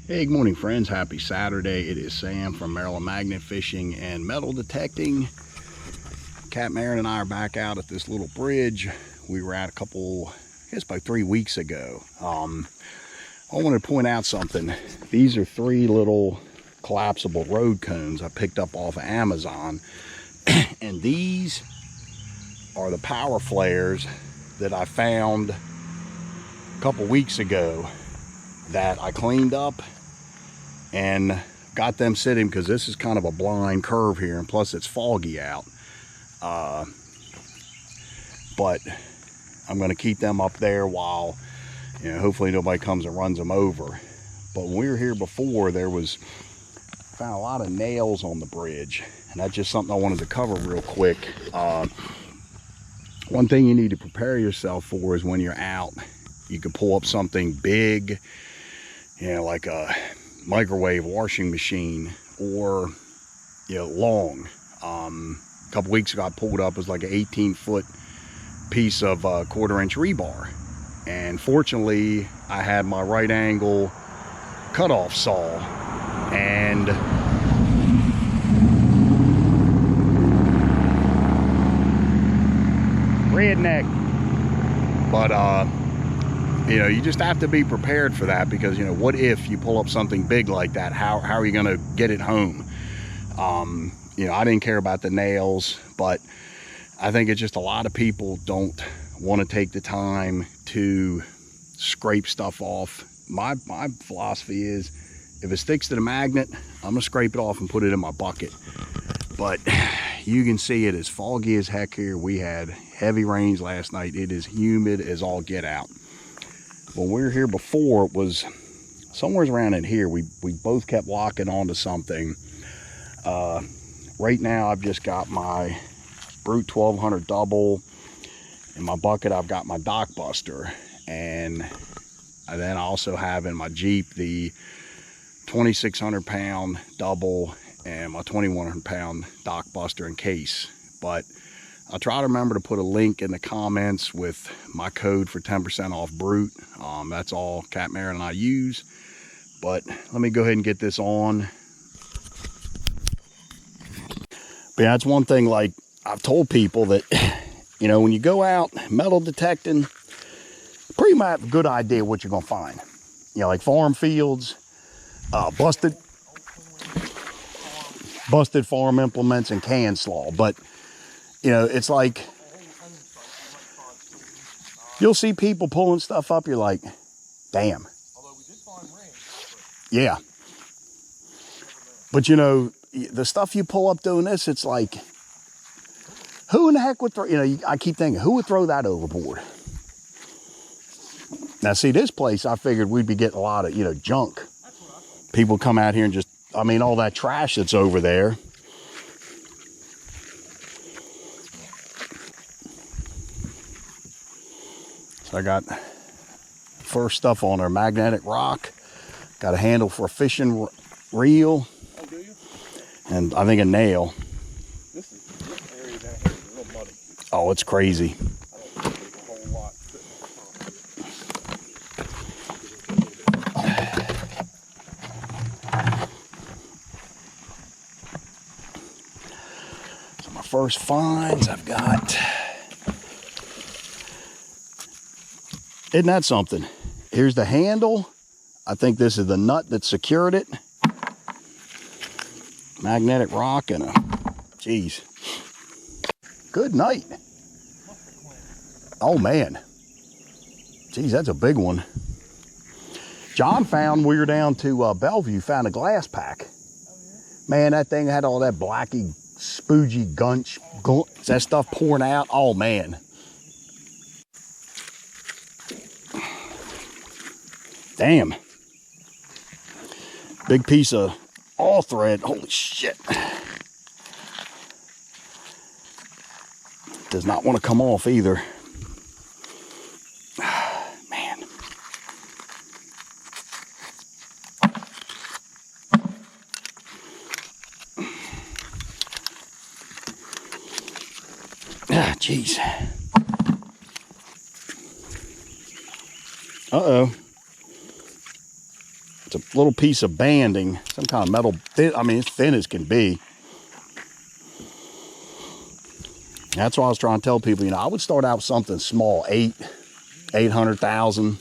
Hey, good morning, friends. Happy Saturday. It is Sam from Maryland Magnet Fishing and Metal Detecting. Cat Marin and I are back out at this little bridge we were at about 3 weeks ago. I want to point out something. These are 3 little collapsible road cones I picked up off of Amazon. And these are the power flares that I found a couple weeks ago that I cleaned up and got them sitting because this is kind of a blind curve here, and plus it's foggy out. But I'm going to keep them up there while, hopefully nobody comes and runs them over. But when we were here before, found a lot of nails on the bridge, and that's just something I wanted to cover real quick. One thing you need to prepare yourself for is when you're out, you can pull up something big, like a microwave washing machine, or long. A couple weeks ago I pulled up, it was like an 18-foot piece of 1/4-inch rebar, and fortunately I had my right angle cutoff saw, and redneck, but you just have to be prepared for that, because what if you pull up something big like that? How are you going to get it home? I didn't care about the nails, but I think it's just a lot of people don't want to take the time to scrape stuff off. My philosophy is, if it sticks to the magnet, I'm gonna scrape it off and put it in my bucket. But you can see it is foggy as heck here. We had heavy rains last night. It is humid as all get out. When we were here before, it was somewhere around in here. We both kept locking onto something. Right now I've just got my Brute 1200 double. In my bucket I've got my Dock Buster, and then I also have in my Jeep the 2,600 pound double and my 2,100 pound Dock Buster in case. But I'll try to remember to put a link in the comments with my code for 10% off Brute. That's all Cat Marin and I use. But let me go ahead and get this on. But yeah, that's one thing, like I've told people, that when you go out metal detecting, pretty much have a good idea what you're gonna find. Like farm fields, busted farm implements, and can slaw. But it's like you'll see people pulling stuff up, you're like, damn. Yeah. But the stuff you pull up doing this, it's like, who in the heck would throw, I keep thinking, who would throw that overboard? Now see, this place, I figured we'd be getting a lot of, junk. People come out here and just, all that trash that's over there. So I got first stuff on our magnetic rock. Got a handle for a fishing reel. Oh, do you? And I think a nail. This area down here is a little muddy. Oh, it's crazy. I don't think a whole lot. So my first finds I've got. Isn't that something? Here's the handle. I think this is the nut that secured it. Magnetic rock and geez. Good night. Oh man. Geez, that's a big one. John found, we were down to Bellevue, found a glass pack. Man, that thing had all that blacky, spoogy gunch. That stuff pouring out. Oh man. Damn. Big piece of all thread. Holy shit. Does not want to come off either. Man. Ah, jeez. Uh-oh. It's a little piece of banding, some kind of metal, I mean, it's thin as can be. That's why I was trying to tell people, you know, I would start out with something small, 800,000.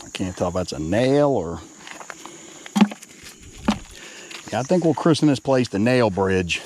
I can't tell if that's a nail or... Yeah, I think we'll christen this place the Nail Bridge.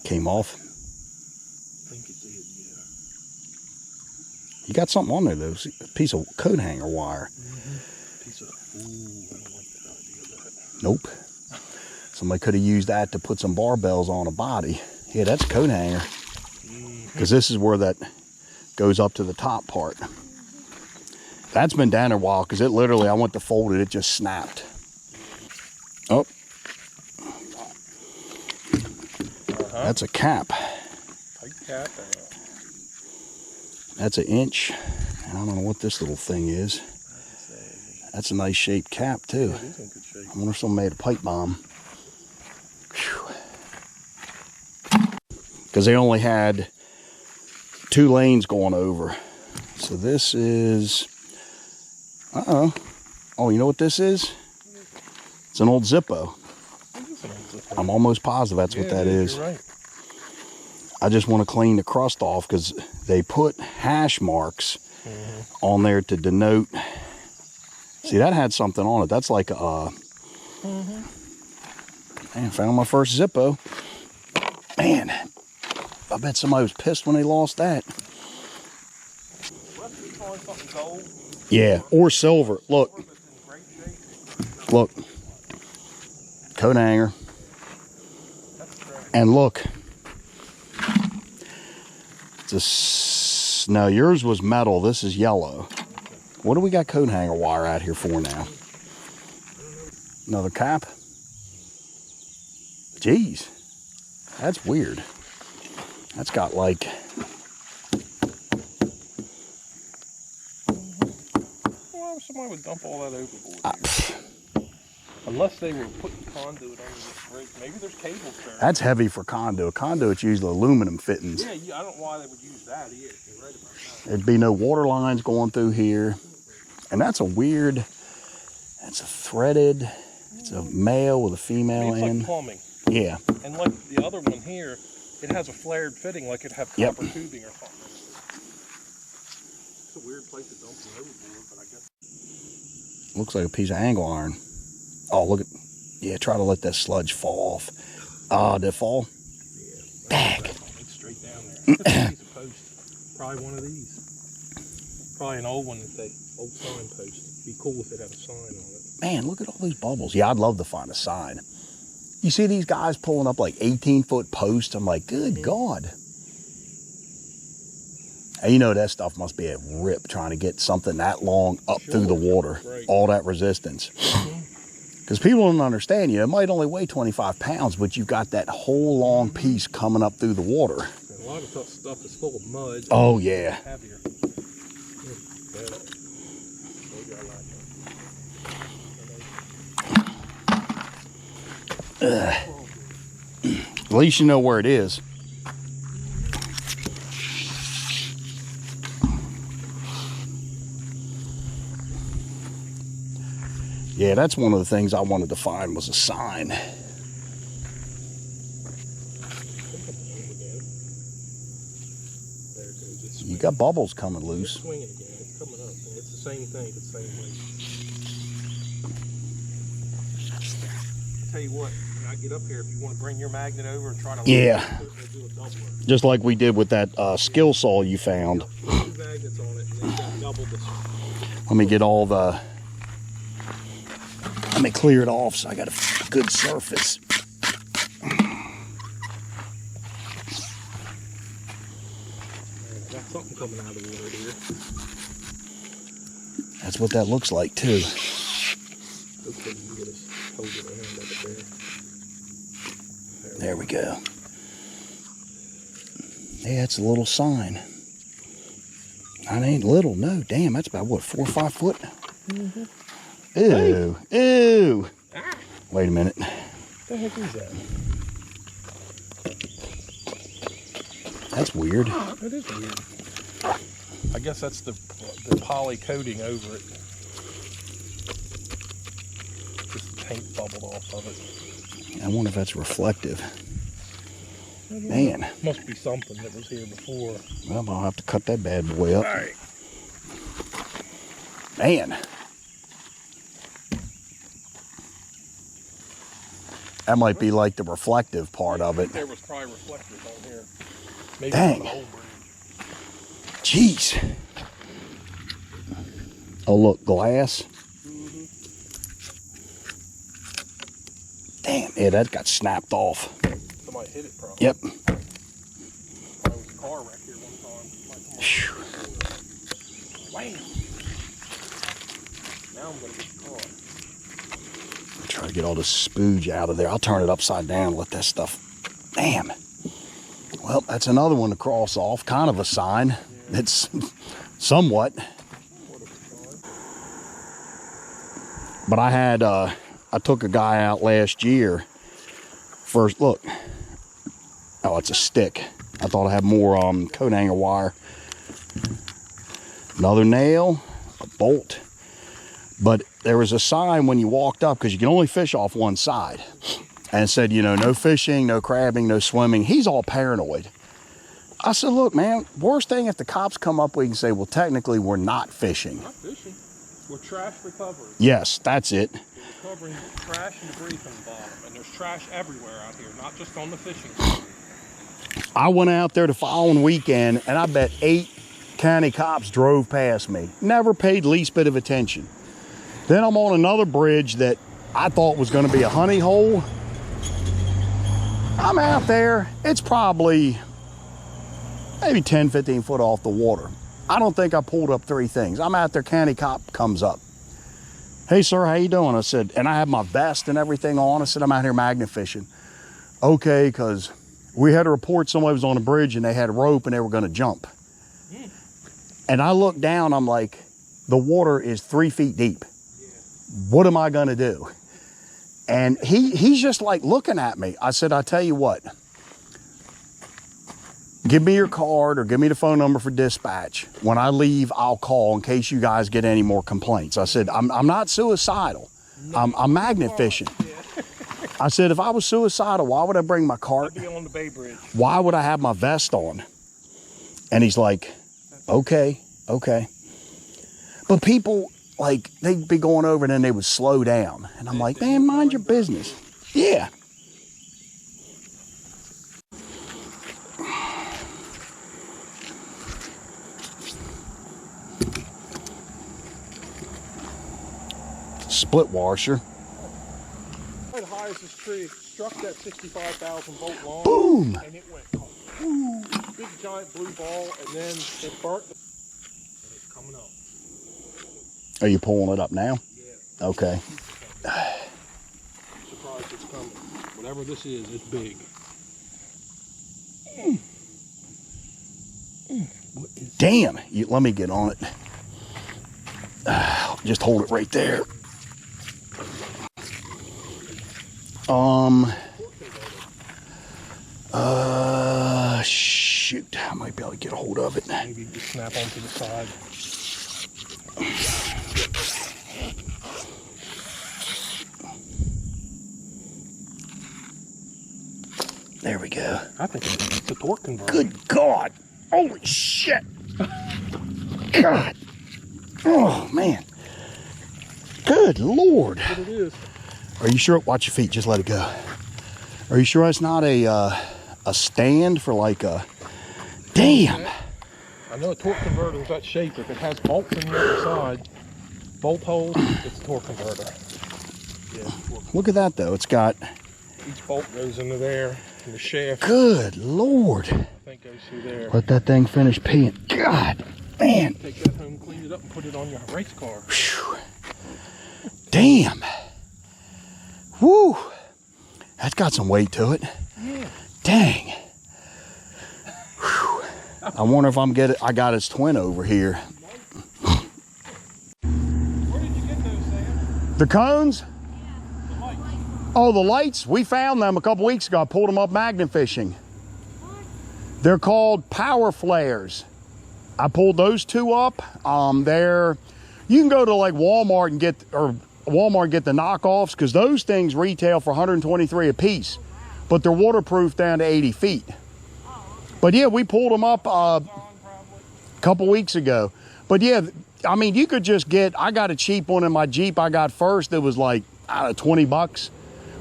Came off. I think it did, yeah. You got something on there, though. A piece of coat hanger wire. Piece of, ooh, I don't like the idea of that. Nope. Somebody could have used that to put some barbells on a body. Yeah, that's a coat hanger. Because this is where that goes up to the top part. That's been down there a while because it literally, I went to fold it, it just snapped. Oh. That's a cap. Pipe cap. That's an inch. And I don't know what this little thing is. That's a nice shaped cap too. Yeah, it is in good shape. I wonder if someone made a pipe bomb. Because they only had 2 lanes going over. So this is... Uh-oh. Oh, you know what this is? It's an old Zippo. I'm almost positive that's what that is. You're right. I just want to clean the crust off because they put hash marks on there to denote. See, that had something on it. That's like a... Man, found my first Zippo. Man, I bet somebody was pissed when they lost that. Must be calling something gold. Yeah, or silver. Look. That's in great shape. Look. Coat hanger. That's great. And look. No, yours was metal. This is yellow. What do we got coat hanger wire out here for now? Another cap? Jeez. That's weird. That's got like... Well, somebody would dump all that overboard. Unless they were putting conduit under this bridge. Maybe there's cables there. That's heavy for conduit. Conduit's usually aluminum fittings. Yeah, I don't know why they would use that either. You're right about that. There'd be no water lines going through here. And that's a weird, that's a threaded, it's a male with a female It's in. like plumbing. Yeah. And like the other one here, it has a flared fitting like it'd have copper tubing or something. It's a weird place to dump an overboard, but I guess. Looks like a piece of angle iron. Oh, look at, yeah, try to let that sludge fall off. Ah, did it fall? Yeah. Dag. It's straight down there. It's a piece of post. Probably one of these. Probably an old one that they, old sign post. Be cool if it had a sign on it. Man, look at all these bubbles. Yeah, I'd love to find a sign. You see these guys pulling up like 18-foot posts? I'm like, good God. And you know that stuff must be a rip trying to get something that long up through the water. Right. All that resistance. Because people don't understand, you know, it might only weigh 25 pounds, but you've got that whole long piece coming up through the water. And a lot of tough stuff is full of mud. Oh, yeah. Heavier. At least you know where it is. Yeah, that's one of the things I wanted to find was a sign. You got bubbles coming It's loose. swinging again. It's coming up. It's the same thing. It's the same way. I'll tell you what, when I get up here, if you want to bring your magnet over and try to Yeah. do a doubler. Just like we did with that skill saw you found. Put 2 magnets on it and then you got double this. Let me get all the... Let me clear it off so I got a good surface. Got something coming out of the water here. That's what that looks like too. Hopefully you can get us hold it around like a bear. There we go. Yeah, it's a little sign. That ain't little, no. Damn, that's about what, 4 or 5 foot? Ew, ew. Wait a minute. The heck is that? That's weird. That is weird. I guess that's the poly coating over it. Just paint bubbled off of it. I wonder if that's reflective. Man. Must be something that was here before. Well, I'll have to cut that bad boy up. All right. Man. That might be like the reflective part of it. There was probably reflectors on here. Maybe Dang. the whole bridge. Jeez. Oh, look, glass. Damn, yeah, that got snapped off. Somebody hit it probably. Yep. Probably was a car wreck here one time. Phew. Wham! Now I'm going to get the car. Try to get all the spooge out of there. I'll turn it upside down and let that stuff. Damn. Well, that's another one to cross off. Kind of a sign. Yeah. It's somewhat. But I had, I took a guy out last year. First, look. Oh, it's a stick. I thought I had more coat hanger wire. Another nail, a bolt. But there was a sign when you walked up, because you can only fish off one side. And it said, you know, no fishing, no crabbing, no swimming. He's all paranoid. I said, look, man, worst thing if the cops come up, we can say, well, technically, we're not fishing. Not fishing. We're trash recovery. Yes, that's it. We're recovering trash and debris from the bottom. And there's trash everywhere out here, not just on the fishing side. I went out there the following weekend, and I bet 8 county cops drove past me. Never paid least bit of attention. Then I'm on another bridge that I thought was going to be a honey hole. I'm out there. It's probably maybe 10, 15 foot off the water. I don't think I pulled up 3 things. I'm out there, county cop comes up. Hey, sir, how you doing? I said, and I have my vest and everything on. I said, I'm out here magnet fishing. Okay, because we had a report somebody was on a bridge and they had a rope and they were going to jump. And I looked down, I'm like, the water is 3 feet deep. What am I going to do? And he's just like looking at me. I said, I tell you what, give me your card or give me the phone number for dispatch. When I leave, I'll call in case you guys get any more complaints. I said, I'm not suicidal. I'm magnet fishing. I said, if I was suicidal, why would I bring my cart? I'd be on the Bay Bridge. Why would I have my vest on? And he's like, okay. But people, like, they'd be going over and then they would slow down. And I'm like, man, mind your business. Yeah. Split washer. Right high as this tree, it struck that 65,000 volt line. Boom! And it went, ooh, big giant blue ball, and then it burnt. And it's coming up. Are you pulling it up now? Yeah. Okay. Surprised it's coming. Whatever this is, it's big. What is Damn! Let me get on it. Just hold it right there. Shoot, I might be able to get a hold of it. Maybe just snap onto the side. There we go. I think it's the torque converter. Good God. Holy shit. God. Oh, man. Good Lord. That's what it is. Are you sure? Watch your feet. Just let it go. Are you sure it's not a stand for like a... Damn. I know a torque converter is that shape. If it has bolts on the other side, bolt holes, it's a torque converter. Yeah. Look at that, though. It's got... Each bolt goes into there, and the shaft, Good Lord. I think, goes through there. Let that thing finish peeing. God, man. Take that home, clean it up, and put it on your race car. Whew. Damn. Woo. That's got some weight to it. Yeah. Dang. Whew. I wonder if I got its twin over here. Where did you get those, Sam? The cones? The light. Oh, the lights, we found them a couple weeks ago. I pulled them up magnet fishing. They're called power flares. I pulled those two up. You can go to like Walmart and get the knockoffs, because those things retail for $123 a piece, but they're waterproof down to 80 feet. But yeah, we pulled them up a couple weeks ago. But yeah, I mean, you could just I got a cheap one in my Jeep I got first. It was like, I don't know, 20 bucks.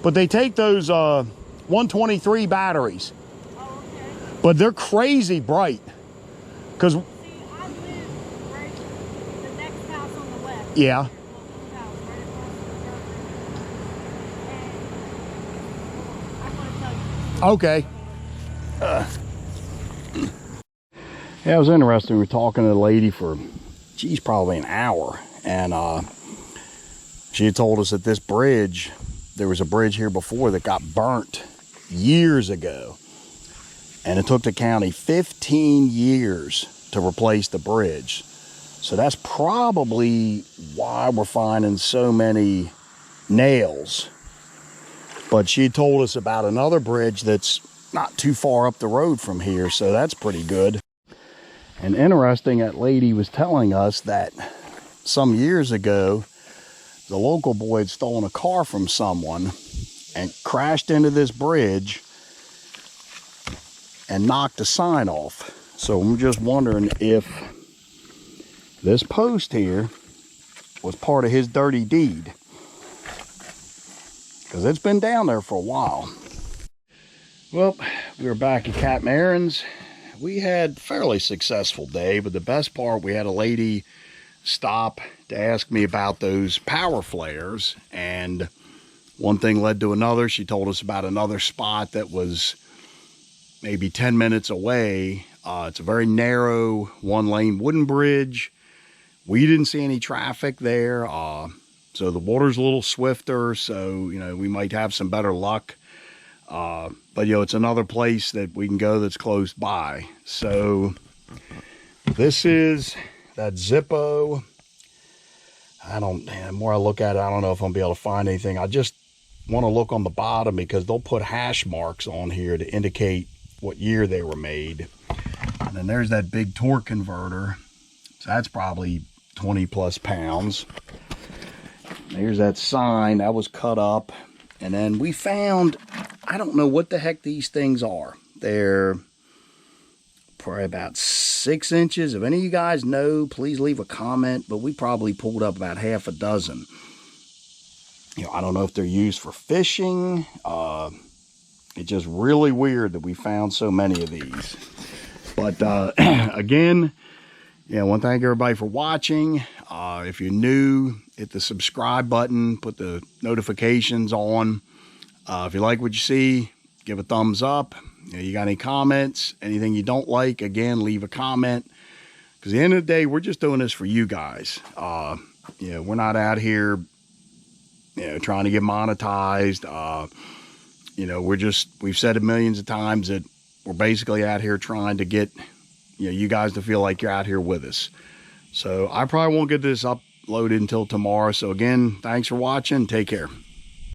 But they take those 123 batteries. Oh, okay. But they're crazy bright. Because, See, I live right the next house on the left. yeah. Little house right across the river. And I'm going to tell you. Okay. Yeah, it was interesting. We were talking to the lady for, geez, probably an hour. And she had told us that this bridge, there was a bridge here before that got burnt years ago. And it took the county 15 years to replace the bridge. So that's probably why we're finding so many nails. But she told us about another bridge that's not too far up the road from here, so that's pretty good. And interesting, that lady was telling us that some years ago, the local boy had stolen a car from someone and crashed into this bridge and knocked a sign off. So I'm just wondering if this post here was part of his dirty deed, because it's been down there for a while. Well, we're back at Captain Aaron's. We had a fairly successful day, but the best part, we had a lady stop to ask me about those power flares, and one thing led to another. She told us about another spot that was maybe 10 minutes away. It's a very narrow one-lane wooden bridge. We didn't see any traffic there, so the water's a little swifter, so we might have some better luck. But it's another place that we can go that's close by. So this is that Zippo. The more I look at it, I don't know if I'm gonna be able to find anything. I just want to look on the bottom, because they'll put hash marks on here to indicate what year they were made. And then there's that big torque converter. So that's probably 20 plus pounds. There's that sign that was cut up. And then we found, I don't know what the heck these things are. They're probably about 6 inches. If any of you guys know, please leave a comment. But we probably pulled up about half a dozen. I don't know if they're used for fishing. It's just really weird that we found so many of these. But again, I want to thank everybody for watching. If you're new, hit the subscribe button, put the notifications on. If you like what you see, give a thumbs up. You got any comments, anything you don't like, again, leave a comment. Because at the end of the day, we're just doing this for you guys. We're not out here, trying to get monetized. We've said it millions of times that we're basically out here trying to get, you guys to feel like you're out here with us. So I probably won't get this uploaded until tomorrow. So again, thanks for watching. Take care.